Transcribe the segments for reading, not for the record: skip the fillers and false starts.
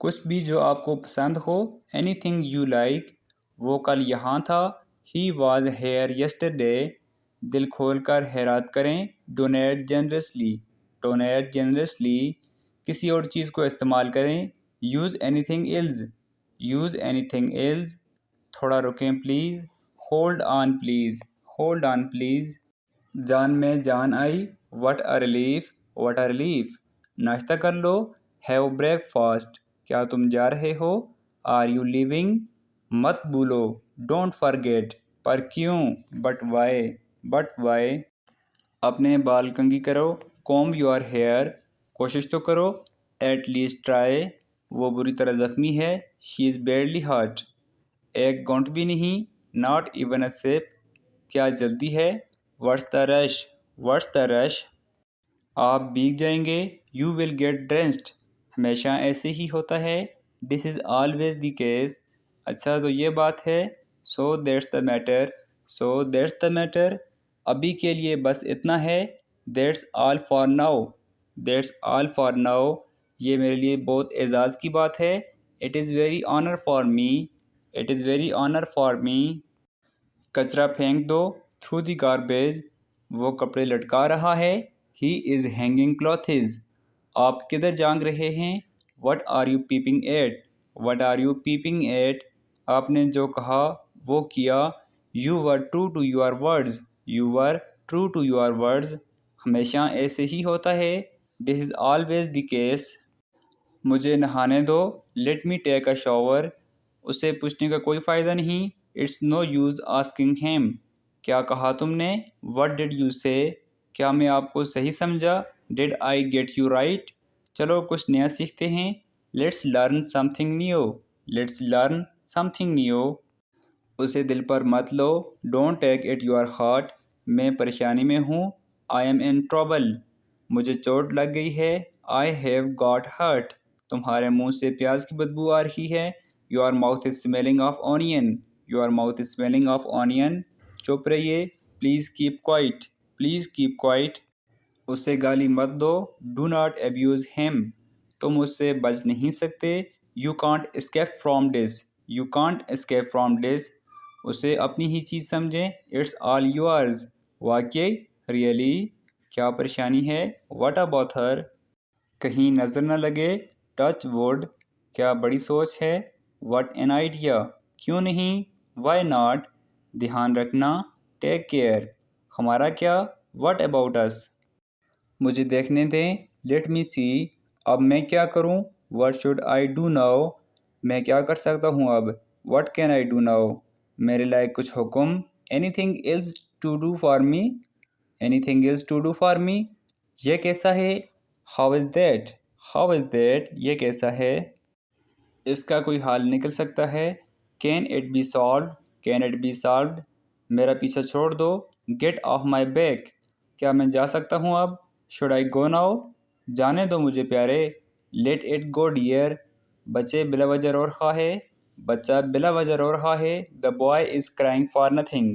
کچھ بھی جو آپ کو پسند ہو. Anything you like. وہ کل یہاں تھا. He was here yesterday. دل کھول کر خیرات کریں. Donate generously. Donate generously. کسی اور چیز کو استعمال کریں. Use anything else. Use anything else. تھوڑا رکیں please. Hold on please. Hold on please. جان میں جان آئی. What a relief. What a relief. ناشتہ کر لو. Have break fast. کیا تم جا رہے ہو. Are you living. مت بھولو. Don't forget. پر کیوں. But why. But why. اپنے بال کنگھی کرو. Comb your hair. کوشش تو کرو. At least try. وہ بری طرح زخمی ہے. She is badly hurt. ایک گھونٹ بھی نہیں. Not even a sip. کیا جلدی ہے. What's the rush. What's the rush. آپ بھیگ جائیں گے. You will get drenched. ہمیشہ ایسے ہی ہوتا ہے. This is always the case. اچھا تو یہ بات ہے. So that's the matter. So that's the matter. ابھی کے لیے بس اتنا ہے. That's all for now. That's all for now. یہ میرے لیے بہت اعزاز کی بات ہے. It is very honour for me. It is very honour for me. کچرا پھینک دو. Through the garbage. وہ کپڑے لٹکا رہا ہے. He is hanging clothes. آپ کدھر جانگ رہے ہیں. What are you peeping at. What are you peeping at. آپ نے جو کہا وہ کیا. You were true to your words. You were true to your words. ہمیشہ ایسے ہی ہوتا ہے. This is always the case. مجھے نہانے دو. لیٹ می ٹیک اے شاور. اسے پوچھنے کا کوئی فائدہ نہیں. It's no use asking him. کیا کہا تم نے. وٹ ڈڈ یو سے. کیا میں آپ کو صحیح سمجھا. Did I get you right. چلو کچھ نیا سیکھتے ہیں. Let's learn something new. Let's learn something new. اسے دل پر مت لو. Don't take it your heart. میں پریشانی میں ہوں. I am in trouble. مجھے چوٹ لگ گئی ہے. I have got hurt. تمہارے منہ سے پیاز کی بدبو آ رہی ہے. Your mouth is smelling of onion. Your mouth is smelling of onion. چپ رہیے. Please keep quiet. Please keep quiet. اسے گالی مت دو. Do not abuse him. تم اس سے بچ نہیں سکتے. You can't escape from this. You can't escape from this. اسے اپنی ہی چیز سمجھیں. It's all yours. واقعی. ریئلی. کیا پریشانی ہے. What about her. کہیں نظر نہ لگے. Touch wood. کیا بڑی سوچ ہے. What an idea. کیوں نہیں. Why not. دھیان رکھنا. Take care. ہمارا کیا. What about us. مجھے دیکھنے دیں. Let me see. اب میں کیا کروں. What should I do now. میں کیا کر سکتا ہوں اب. What can I do now. میرے لائق کچھ حکم. Anything else to do for me. Anything else to do for me. یہ کیسا ہے. How is that. How is that. یہ کیسا ہے. اس کا کوئی حال نکل سکتا ہے. Can it be solved. Can it be solved. میرا پیچھا چھوڑ دو. Get off my back. کیا میں جا سکتا ہوں اب. Should I go now. جانے دو مجھے پیارے. Let it go dear. بچے بلا وجہ رو رہا ہے. بچہ بلا وجہ رو رہا ہے. The boy is crying for nothing.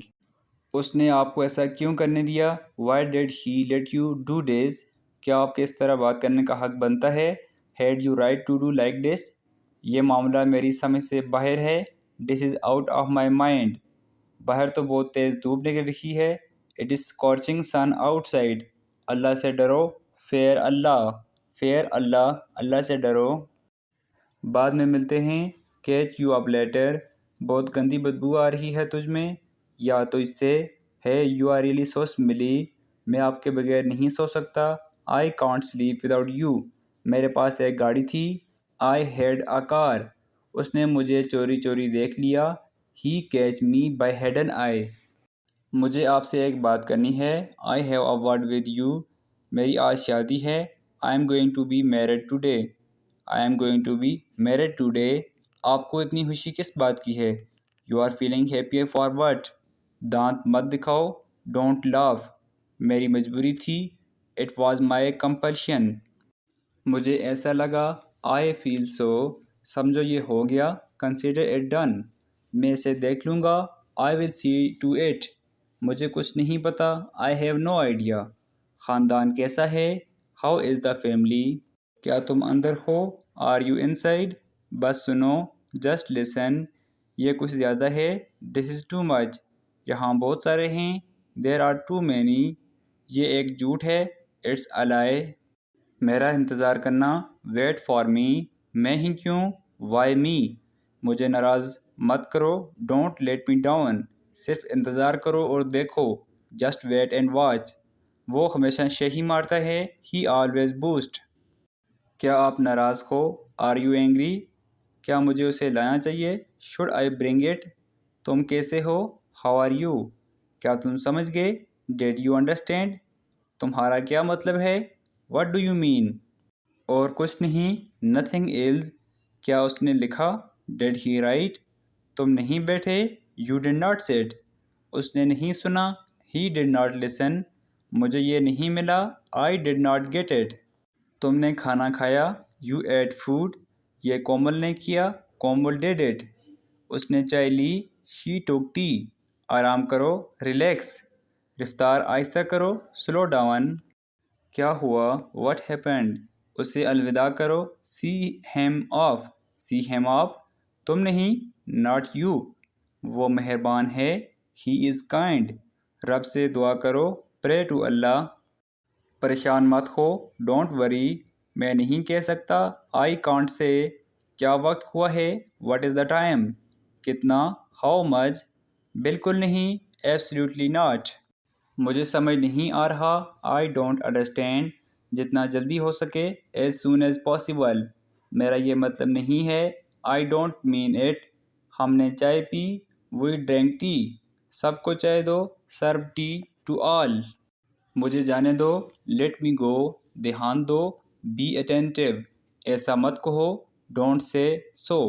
اس نے آپ کو ایسا کیوں کرنے دیا. Why did he let you do this. کیا آپ کے اس طرح بات کرنے کا حق بنتا ہے. Had you right to do like this. یہ معاملہ میری سمجھ سے باہر ہے. This is out of my mind. باہر تو بہت تیز دھوپ نکل رہی ہے. It is scorching sun outside. اللہ سے ڈرو. فیئر اللہ. فیئر اللہ. اللہ سے ڈرو. بعد میں ملتے ہیں. Catch you up later. بہت گندی بدبو آ رہی ہے تجھ میں. یا تو اس سے. ہے یو آر ریئلی سو سملی. میں آپ کے بغیر نہیں سو سکتا. I can't slip without you. میرے پاس ایک گاڑی تھی. آئی ہیڈ اے کار. اس نے مجھے چوری چوری دیکھ لیا. He catch me by hidden eye. مجھے آپ سے ایک بات کرنی ہے. I have a word with you. میری آج شادی ہے. I am going to be married today. I am going to be married today. آپ کو اتنی خوشی کس بات کی ہے. You are feeling happy for what. دانت مت دکھاؤ. Don't laugh. میری مجبوری تھی. It was my compulsion. مجھے ایسا لگا. آئی فیل سو. سمجھو یہ ہو گیا. Consider it done. میں اسے دیکھ لوں گا. آئی ول سی ٹو اٹ. مجھے کچھ نہیں پتا. I have no idea. خاندان کیسا ہے. How is the family. کیا تم اندر ہو. Are you inside. بس سنو، جسٹ لسن، یہ کچھ زیادہ ہے، دس از ٹو مچ، یہاں بہت سارے ہیں، دیر آر ٹو مینی، یہ ایک جھوٹ ہے، اٹس اے لائی، میرا انتظار کرنا، ویٹ فار می، میں ہی کیوں، وائی می، مجھے ناراض مت کرو، ڈونٹ لیٹ می ڈاؤن، صرف انتظار کرو اور دیکھو، جسٹ ویٹ اینڈ واچ، وہ ہمیشہ شہی مارتا ہے، ہی آلویز بوسٹ، کیا آپ ناراض ہو، آر یو اینگری، کیا مجھے اسے لانا چاہیے، شوڈ آئی برنگ اٹ، تم کیسے ہو، ہاؤ آر یو، کیا تم سمجھ گئے، ڈیڈ یو انڈرسٹینڈ، تمہارا کیا مطلب ہے، واٹ ڈو یو مین، اور کچھ نہیں، نتھنگ ایلز، کیا اس نے لکھا، ڈیڈ ہی رائٹ، تم نہیں بیٹھے، یو ڈڈ ناٹ سٹ، اس نے نہیں سنا، ہی ڈڈ ناٹ لسن، مجھے یہ نہیں ملا، آئی ڈڈ ناٹ گیٹ اٹ، تم نے کھانا کھایا، یو ایٹ فوڈ، یہ کومل نے کیا، کومل ڈیڈ اٹ، اس نے چائے لی، شی ٹوک ٹی، آرام کرو، ریلیکس، رفتار آہستہ کرو، سلو ڈاؤن، کیا ہوا، واٹ ہیپنڈ، اسے الوداع کرو، see him of, see him of, تم نہیں، ناٹ یو، وہ مہربان ہے، ہی از کائنڈ، رب سے دعا کرو، پرے ٹو اللہ، پریشان مت ہو، ڈونٹ وری، میں نہیں کہہ سکتا، آئی کانٹ سے، کیا وقت ہوا ہے، واٹ از دا ٹائم، کتنا، ہاؤ مچ، بالکل نہیں، ایبسلیوٹلی ناٹ، مجھے سمجھ نہیں آ رہا، آئی ڈونٹ انڈرسٹینڈ، جتنا جلدی ہو سکے، ایز سون ایز پاسبل، میرا یہ مطلب نہیں ہے، آئی ڈونٹ مین اٹ، ہم نے چائے پی، وی ڈرینک ٹی، سب کو چائے دو، سرو ٹی ٹو آل، مجھے جانے دو، لیٹ می گو، دھیان دو، بی اٹینٹیو، ایسا مت کہو، ڈونٹ سے سو،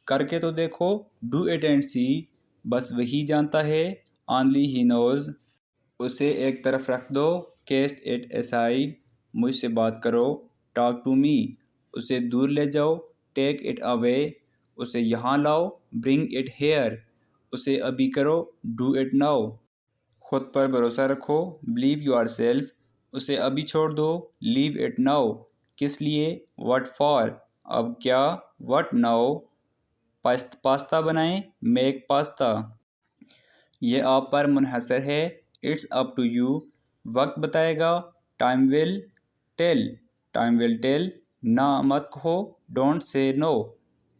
کر کے تو دیکھو، ڈو اٹ اینڈ سی، بس وہی جانتا ہے، آنلی ہی نوز، اسے ایک طرف رکھ دو، کیسٹ اٹ اسائڈ، مجھ سے بات کرو، ٹاک ٹو می، اسے دور لے جاؤ، ٹیک اٹ اوے، اسے یہاں لاؤ، برنگ اٹ ہیئر، اسے ابھی کرو، ڈو اٹ ناؤ، خود پر بھروسہ رکھو، بلیو یور سیلف، اسے ابھی چھوڑ دو، لیو اٹ ناؤ، کس لیے، واٹ فار، اب کیا، واٹ ناؤ، پاستا بنائیں، میک پاستا، یہ آپ پر منحصر ہے، اٹس اپ ٹو یو، وقت بتائے گا، time will tell, time will tell, نہ مت کہو، ڈونٹ سے نو،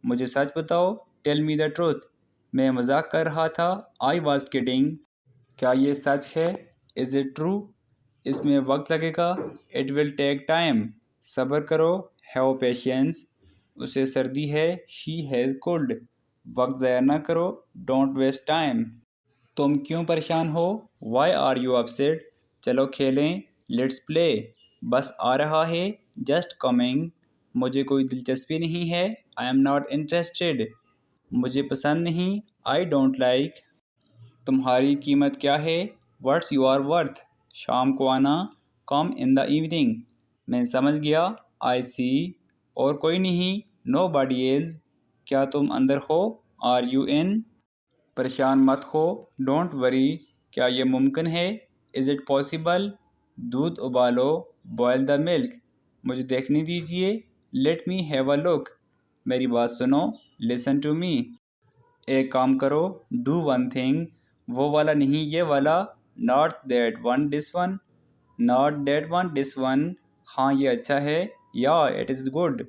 مجھے سچ بتاؤ، ٹیل می دا ٹروتھ، میں مذاق کر رہا تھا، آئی واز کڈنگ، کیا یہ سچ ہے، از اٹ ٹرو، اس میں وقت لگے گا، اٹ ول ٹیک ٹائم، صبر کرو، ہیو پیشنس، اسے سردی ہے، شی ہیز کولڈ، وقت ضائع نہ کرو، ڈونٹ ویسٹ ٹائم، تم کیوں پریشان ہو، وائی آر یو اپسیٹ، چلو کھیلیں، لیٹس پلے، بس آ رہا ہے، جسٹ کمنگ، مجھے کوئی دلچسپی نہیں ہے، آئی ایم ناٹ انٹرسٹیڈ، مجھے پسند نہیں، آئی ڈونٹ لائک، تمہاری قیمت کیا ہے، واٹس یور ورتھ، شام کو آنا، کم ان دا ایوننگ، میں سمجھ گیا، آئی سی، اور کوئی نہیں، نو باڈی ایلز، کیا تم اندر ہو، آر یو ان، پریشان مت ہو، ڈونٹ وری، کیا یہ ممکن ہے، از اٹ پاسبل، دودھ ابالو، بوائل دا ملک، مجھے دیکھنے دیجیے، لیٹ می ہیو اے لک، میری بات سنو، لسن ٹو می، ایک کام کرو، ڈو ون تھنگ، وہ والا نہیں یہ والا، not that one this one, not that one this one, ہاں یہ اچھا ہے، یا اٹ از گڈ،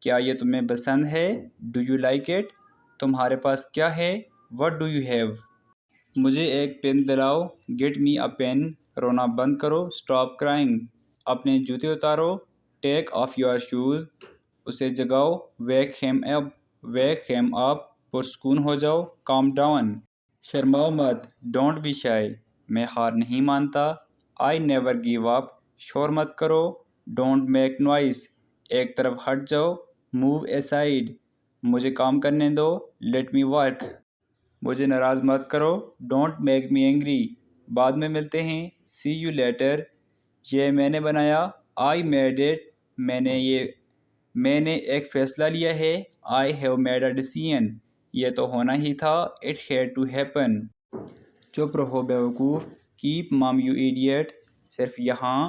کیا یہ تمہیں پسند ہے، ڈو یو لائک اٹ، تمہارے پاس کیا ہے، وٹ ڈو یو ہیو، مجھے ایک پین دلاؤ، گیٹ می اے پین، رونا بند کرو، اسٹاپ کرائنگ، اپنے جوتے اتارو، ٹیک آف یور شوز، اسے جگاؤ، ویک ہیم اپ، پرسکون ہو جاؤ، کام ڈاؤن، شرماؤ مت، ڈونٹ بی شائے، میں ہار نہیں مانتا، آئی نیور گیو اپ، شور مت کرو، ڈونٹ میک نوائس، ایک طرف ہٹ جاؤ، موو اسائڈ، مجھے کام کرنے دو، لیٹ می ورک، مجھے ناراض مت کرو، ڈونٹ میک می اینگری، بعد میں ملتے ہیں، سی یو لیٹر، یہ میں نے بنایا، آئی میڈ اٹ، میں نے ایک فیصلہ لیا ہے، I have made a decision, یہ تو ہونا ہی تھا، اٹ ہیڈ ٹو ہیپن، چپ رہو بیوقوف، کیپ مم یو ایڈیٹ، صرف یہاں،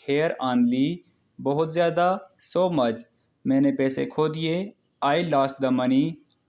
ہیئر آنلی، بہت زیادہ، سو مچ، میں نے پیسے کھو دیے، I lost the money.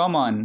come on.